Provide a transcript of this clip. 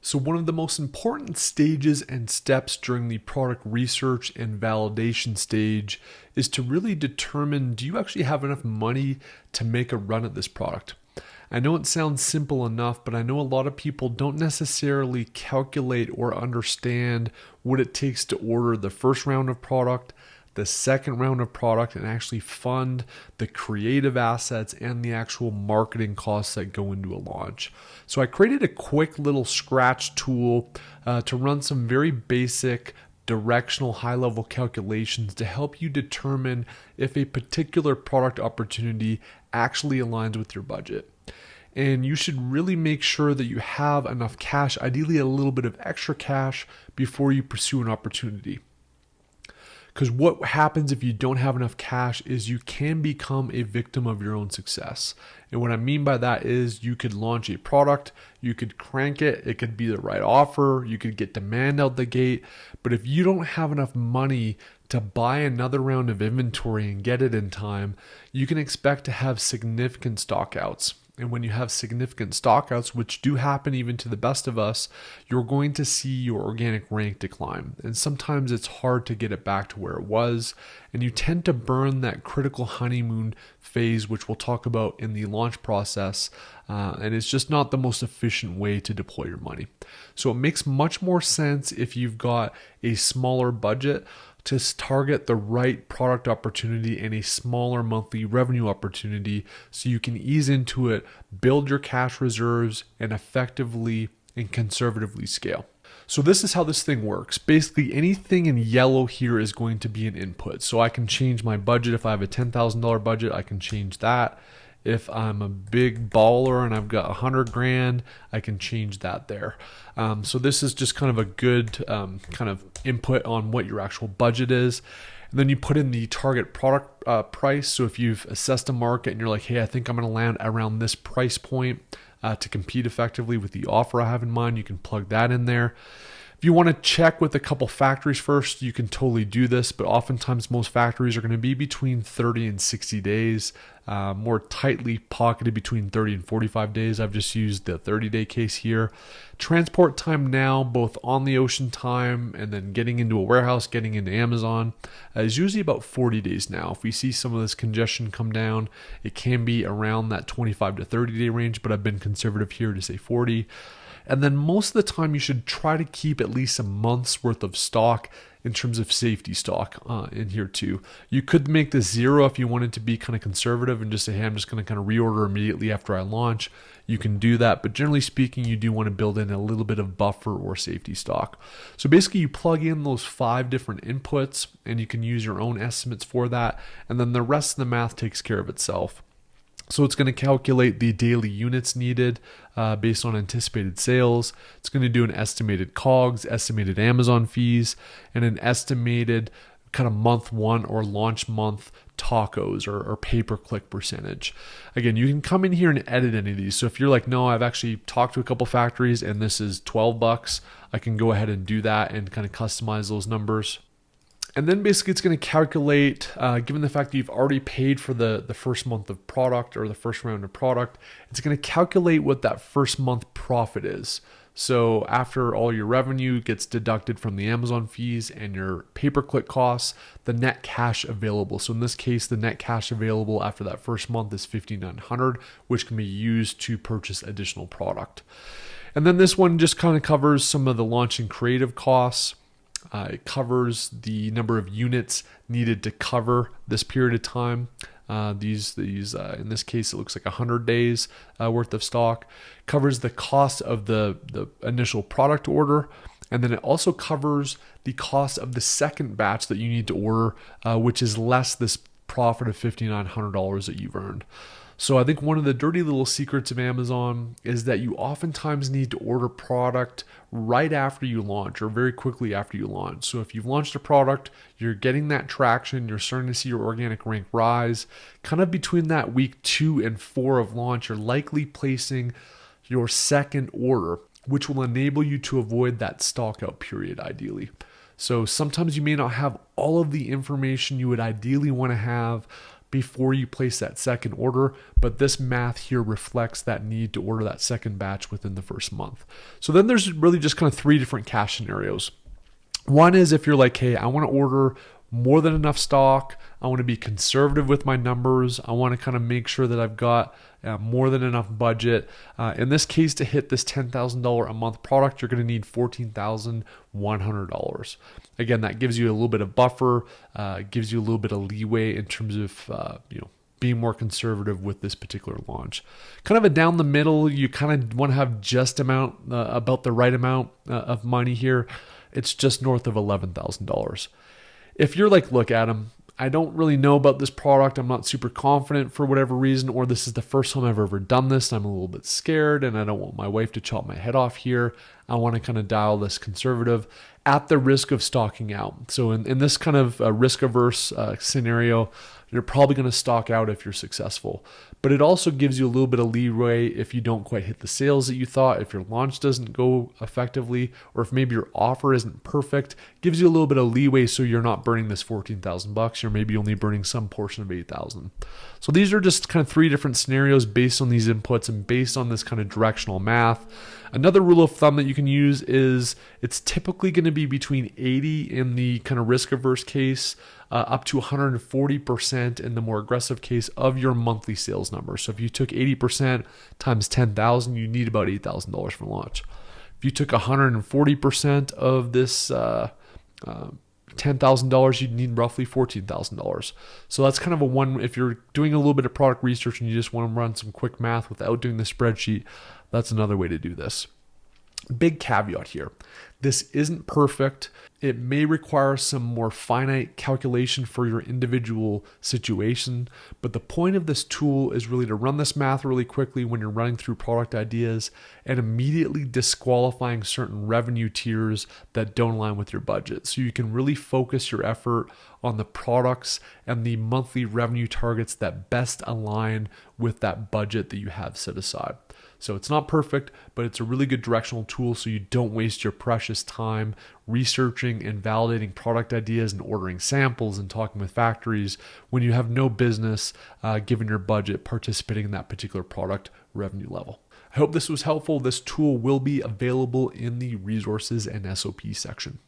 So, one of the most important stages and steps during the product research and validation stage is to really determine, do you actually have enough money to make a run at this product? I know it sounds simple enough, but I know a lot of people don't necessarily calculate or understand what it takes to order the first round of product, the second round of product, and actually fund the creative assets and the actual marketing costs that go into a launch. So I created a quick little scratch tool to run some very basic directional high-level calculations to help you determine if a particular product opportunity actually aligns with your budget. And you should really make sure that you have enough cash, ideally a little bit of extra cash, before you pursue an opportunity. Because what happens if you don't have enough cash is you can become a victim of your own success. And what I mean by that is you could launch a product, you could crank it, it could be the right offer, you could get demand out the gate. But if you don't have enough money to buy another round of inventory and get it in time, you can expect to have significant stockouts. And when you have significant stockouts, which do happen even to the best of us, you're going to see your organic rank decline. And sometimes it's hard to get it back to where it was. And you tend to burn that critical honeymoon phase, which we'll talk about in the launch process. And it's just not the most efficient way to deploy your money. So it makes much more sense if you've got a smaller budget to target the right product opportunity and a smaller monthly revenue opportunity so you can ease into it, build your cash reserves, and effectively and conservatively scale. So this is how this thing works. Basically, anything in yellow here is going to be an input. So I can change my budget. If I have a $10,000 budget, I can change that. If I'm a big baller and I've got $100,000, I can change that there. So this is just kind of a good kind of input on what your actual budget is. And then you put in the target product price. So if you've assessed a market and you're like, hey, I think I'm going to land around this price point to compete effectively with the offer I have in mind, you can plug that in there. If you want to check with a couple factories first, you can totally do this, but oftentimes most factories are going to be between 30 and 60 days, more tightly pocketed between 30 and 45 days. I've just used the 30-day case here. Transport time now, both on the ocean time and then getting into a warehouse, getting into Amazon, is usually about 40 days now. If we see some of this congestion come down, it can be around that 25 to 30-day range, but I've been conservative here to say 40. And then most of the time you should try to keep at least a month's worth of stock in terms of safety stock in here too. You could make this zero if you wanted to be kind of conservative and just say, hey, I'm just going to kind of reorder immediately after I launch. You can do that, but generally speaking, you do want to build in a little bit of buffer or safety stock. So basically you plug in those 5 different inputs and you can use your own estimates for that. And then the rest of the math takes care of itself. So it's going to calculate the daily units needed based on anticipated sales. It's going to do an estimated COGS, estimated Amazon fees, and an estimated kind of month one or launch month tacos or pay-per-click percentage. Again, you can come in here and edit any of these. So if you're like, no, I've actually talked to a couple factories and this is $12, I can go ahead and do that and kind of customize those numbers. And then basically it's going to calculate, given the fact that you've already paid for the first month of product or the first round of product, it's going to calculate what that first month profit is. So after all your revenue gets deducted from the Amazon fees and your pay-per-click costs, the net cash available. So in this case, the net cash available after that first month is $5,900, which can be used to purchase additional product. And then this one just kind of covers some of the launch and creative costs. It covers the number of units needed to cover this period of time. These in this case, it looks like 100 days worth of stock. Covers the cost of the initial product order. And then it also covers the cost of the second batch that you need to order, which is less this profit of $5,900 that you've earned. So I think one of the dirty little secrets of Amazon is that you oftentimes need to order product right after you launch or very quickly after you launch. So if you've launched a product, you're getting that traction, you're starting to see your organic rank rise. Kind of between that week 2 and 4 of launch, you're likely placing your second order, which will enable you to avoid that stock out period ideally. So sometimes you may not have all of the information you would ideally want to have before you place that second order, but this math here reflects that need to order that second batch within the first month. So then there's really just kind of three different cash scenarios. One is if you're like, hey, I want to order more than enough stock. I want to be conservative with my numbers. I want to kind of make sure that I've got more than enough budget. In this case, to hit this $10,000 a month product, you're going to need $14,100. Again, that gives you a little bit of buffer, gives you a little bit of leeway in terms of being more conservative with this particular launch. Kind of a down the middle, you kind of want to have just about the right amount of money here. It's just north of $11,000. If you're like, look, Adam, I don't really know about this product. I'm not super confident for whatever reason, or this is the first time I've ever done this. I'm a little bit scared and I don't want my wife to chop my head off here. I want to kind of dial this conservative at the risk of stocking out. So in this kind of risk averse scenario, you're probably going to stock out if you're successful. But it also gives you a little bit of leeway if you don't quite hit the sales that you thought, if your launch doesn't go effectively, or if maybe your offer isn't perfect. It gives you a little bit of leeway so you're not burning this $14,000. You're maybe only burning some portion of $8,000. So these are just kind of three different scenarios based on these inputs and based on this kind of directional math. Another rule of thumb that you can use is it's typically going to be between 80 in the kind of risk averse case, up to 140% in the more aggressive case of your monthly sales number. So if you took 80% times 10,000, you need about $8,000 for launch. If you took 140% of this $10,000, you'd need roughly $14,000. So that's kind of a one, if you're doing a little bit of product research and you just want to run some quick math without doing the spreadsheet, that's another way to do this. Big caveat here. This isn't perfect. It may require some more finite calculation for your individual situation, but the point of this tool is really to run this math really quickly when you're running through product ideas and immediately disqualifying certain revenue tiers that don't align with your budget. So you can really focus your effort on the products and the monthly revenue targets that best align with that budget that you have set aside. So it's not perfect, but it's a really good directional tool so you don't waste your precious time researching and validating product ideas and ordering samples and talking with factories when you have no business, given your budget, participating in that particular product revenue level. I hope this was helpful. This tool will be available in the resources and SOP section.